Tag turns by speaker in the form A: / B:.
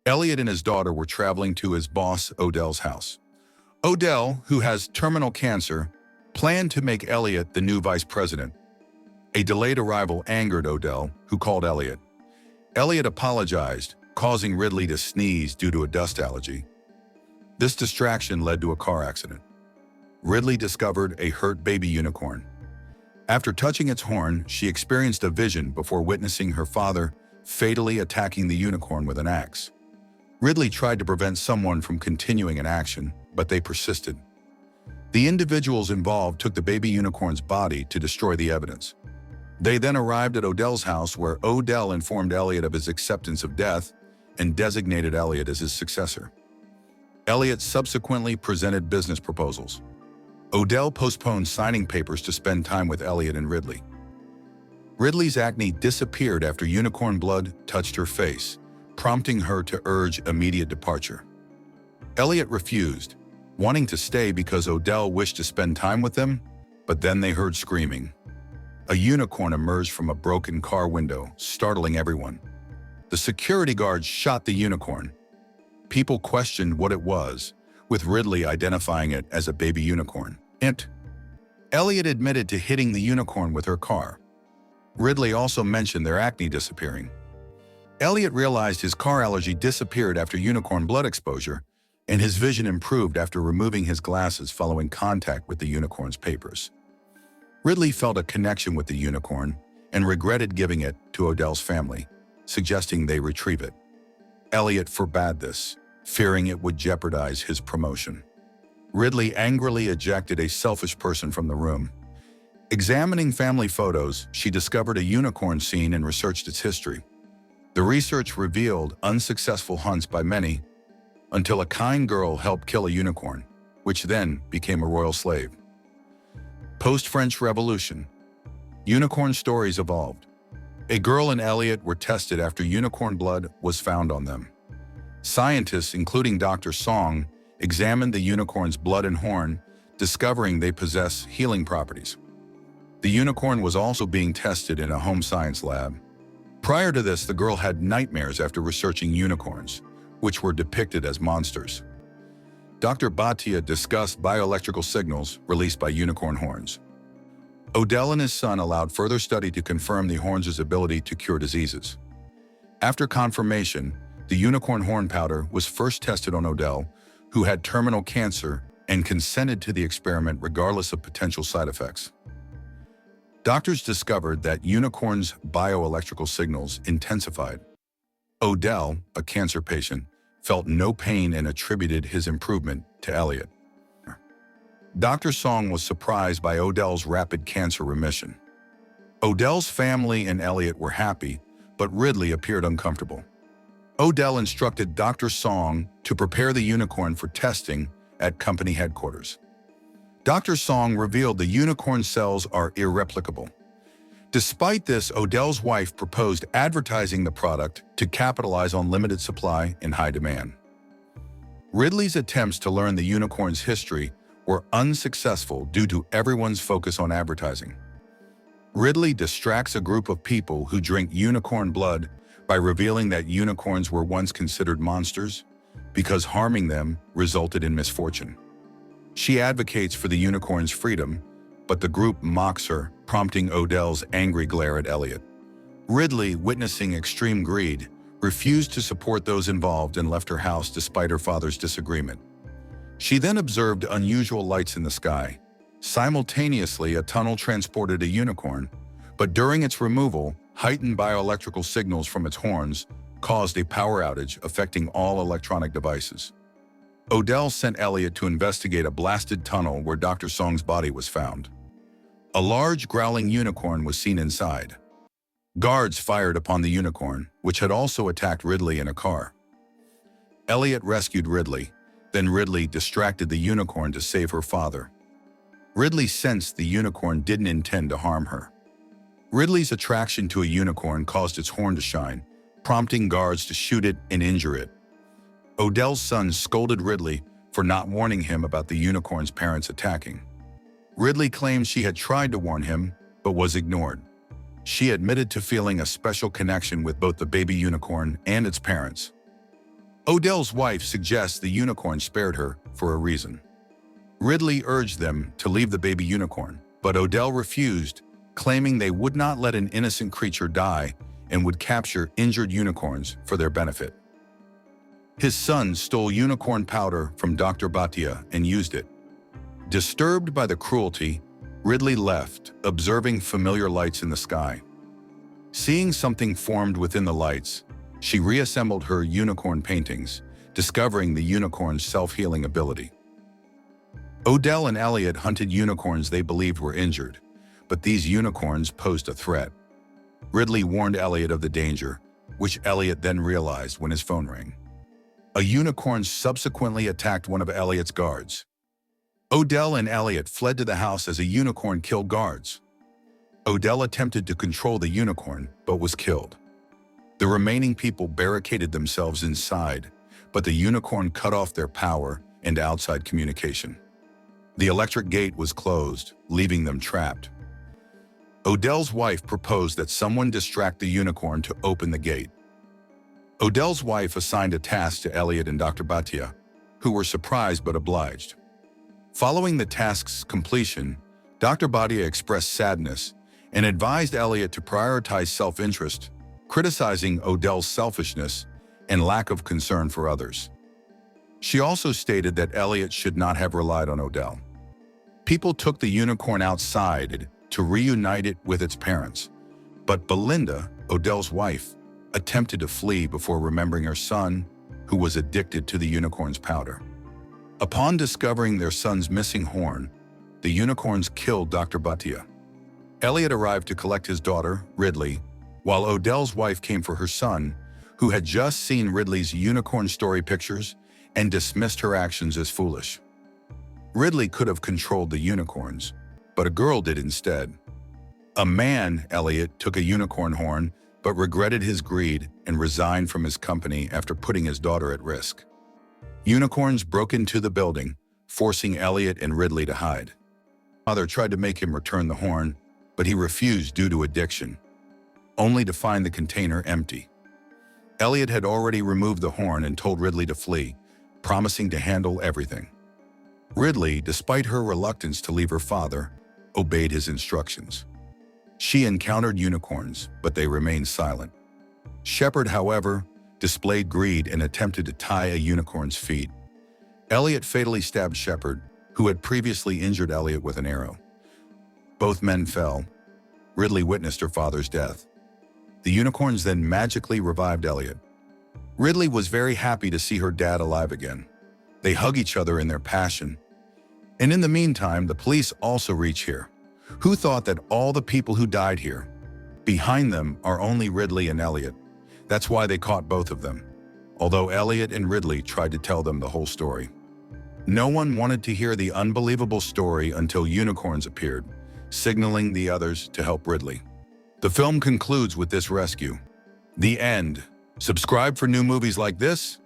A: Elliot and his daughter were traveling to his boss Odell's house. Odell, who has terminal cancer, planned to make Elliot the new vice president. A delayed arrival angered Odell, who called Elliot. Elliot apologized, causing Ridley to sneeze due to a dust allergy. This distraction led to a car accident. Ridley discovered a hurt baby unicorn. After touching its horn, she experienced a vision before witnessing her father fatally attacking the unicorn with an axe. Ridley tried to prevent someone from continuing an action, but they persisted. The individuals involved took the baby unicorn's body to destroy the evidence. They then arrived at Odell's house, where Odell informed Elliot of his acceptance of death and designated Elliot as his successor. Elliot subsequently presented business proposals. Odell postponed signing papers to spend time with Elliot and Ridley. Ridley's acne disappeared after unicorn blood touched her face, prompting her to urge immediate departure. Elliot refused, wanting to stay because Odell wished to spend time with them, but then they heard screaming. A unicorn emerged from a broken car window, startling everyone. The security guards shot the unicorn. People questioned what it was, with Ridley identifying it as a baby unicorn. Elliot admitted to hitting the unicorn with her car. Ridley also mentioned their acne disappearing. Elliot realized his car allergy disappeared after unicorn blood exposure, and his vision improved after removing his glasses following contact with the unicorn's papers. Ridley felt a connection with the unicorn and regretted giving it to Odell's family, suggesting they retrieve it. Elliot forbade this, fearing it would jeopardize his promotion. Ridley angrily ejected a selfish person from the room. Examining family photos, she discovered a unicorn scene and researched its history. The research revealed unsuccessful hunts by many, until a kind girl helped kill a unicorn, which then became a royal slave. Post-French Revolution. Unicorn stories evolved. A girl and Elliot were tested after unicorn blood was found on them. Scientists, including Dr. Song, examined the unicorn's blood and horn, discovering they possess healing properties. The unicorn was also being tested in a home science lab. Prior to this, the girl had nightmares after researching unicorns, which were depicted as monsters. Dr. Bhatia discussed bioelectrical signals released by unicorn horns. Odell and his son allowed further study to confirm the horn's ability to cure diseases. After confirmation, the unicorn horn powder was first tested on Odell, who had terminal cancer and consented to the experiment regardless of potential side effects. Doctors discovered that unicorns' bioelectrical signals intensified. Odell, a cancer patient, felt no pain and attributed his improvement to Elliot. Dr. Song was surprised by Odell's rapid cancer remission. Odell's family and Elliot were happy, but Ridley appeared uncomfortable. Odell instructed Dr. Song to prepare the unicorn for testing at company headquarters. Dr. Song revealed the unicorn cells are irreplicable. Despite this, Odell's wife proposed advertising the product to capitalize on limited supply and high demand. Ridley's attempts to learn the unicorn's history were unsuccessful due to everyone's focus on advertising. Ridley distracts a group of people who drink unicorn blood by revealing that unicorns were once considered monsters because harming them resulted in misfortune. She advocates for the unicorn's freedom, but the group mocks her, prompting Odell's angry glare at Elliot. Ridley, witnessing extreme greed, refused to support those involved and left her house despite her father's disagreement. She then observed unusual lights in the sky. Simultaneously, a tunnel transported a unicorn, but during its removal, heightened bioelectrical signals from its horns caused a power outage affecting all electronic devices. Odell sent Elliot to investigate a blasted tunnel where Dr. Song's body was found. A large growling unicorn was seen inside. Guards fired upon the unicorn, which had also attacked Ridley in a car. Elliot rescued Ridley, then Ridley distracted the unicorn to save her father. Ridley sensed the unicorn didn't intend to harm her. Ridley's attraction to a unicorn caused its horn to shine, prompting guards to shoot it and injure it. Odell's son scolded Ridley for not warning him about the unicorn's parents attacking. Ridley claimed she had tried to warn him, but was ignored. She admitted to feeling a special connection with both the baby unicorn and its parents. Odell's wife suggests the unicorn spared her for a reason. Ridley urged them to leave the baby unicorn, but Odell refused, claiming they would not let an innocent creature die and would capture injured unicorns for their benefit. His son stole unicorn powder from Dr. Bhatia and used it. Disturbed by the cruelty, Ridley left, observing familiar lights in the sky. Seeing something formed within the lights, she reassembled her unicorn paintings, discovering the unicorn's self-healing ability. Odell and Elliot hunted unicorns they believed were injured, but these unicorns posed a threat. Ridley warned Elliot of the danger, which Elliot then realized when his phone rang. A unicorn subsequently attacked one of Elliot's guards. Odell and Elliot fled to the house as a unicorn killed guards. Odell attempted to control the unicorn, but was killed. The remaining people barricaded themselves inside, but the unicorn cut off their power and outside communication. The electric gate was closed, leaving them trapped. Odell's wife proposed that someone distract the unicorn to open the gate. Odell's wife assigned a task to Elliot and Dr. Bhatia, who were surprised but obliged. Following the task's completion, Dr. Bhatia expressed sadness and advised Elliot to prioritize self-interest, criticizing Odell's selfishness and lack of concern for others. She also stated that Elliot should not have relied on Odell. People took the unicorn outside to reunite it with its parents, but Belinda, Odell's wife, attempted to flee before remembering her son, who was addicted to the unicorn's powder. Upon discovering their son's missing horn, the unicorns killed Dr. Bhatia. Elliot arrived to collect his daughter, Ridley, while Odell's wife came for her son, who had just seen Ridley's unicorn story pictures and dismissed her actions as foolish. Ridley could have controlled the unicorns, but a girl did instead. A man, Elliot, took a unicorn horn, but regretted his greed and resigned from his company after putting his daughter at risk. Unicorns broke into the building, forcing Elliot and Ridley to hide. Father tried to make him return the horn, but he refused due to addiction, only to find the container empty. Elliot had already removed the horn and told Ridley to flee, promising to handle everything. Ridley, despite her reluctance to leave her father, obeyed his instructions. She encountered unicorns, but they remained silent. Shepard, however, displayed greed and attempted to tie a unicorn's feet. Elliot fatally stabbed Shepard, who had previously injured Elliot with an arrow. Both men fell. Ridley witnessed her father's death. The unicorns then magically revived Elliot. Ridley was very happy to see her dad alive again. They hug each other in their passion. And in the meantime, the police also reach here. Who thought that all the people who died here? Behind them are only Ridley and Elliot. That's why they caught both of them, although Elliot and Ridley tried to tell them the whole story. No one wanted to hear the unbelievable story until unicorns appeared, signaling the others to help Ridley. The film concludes with this rescue. The end. Subscribe for new movies like this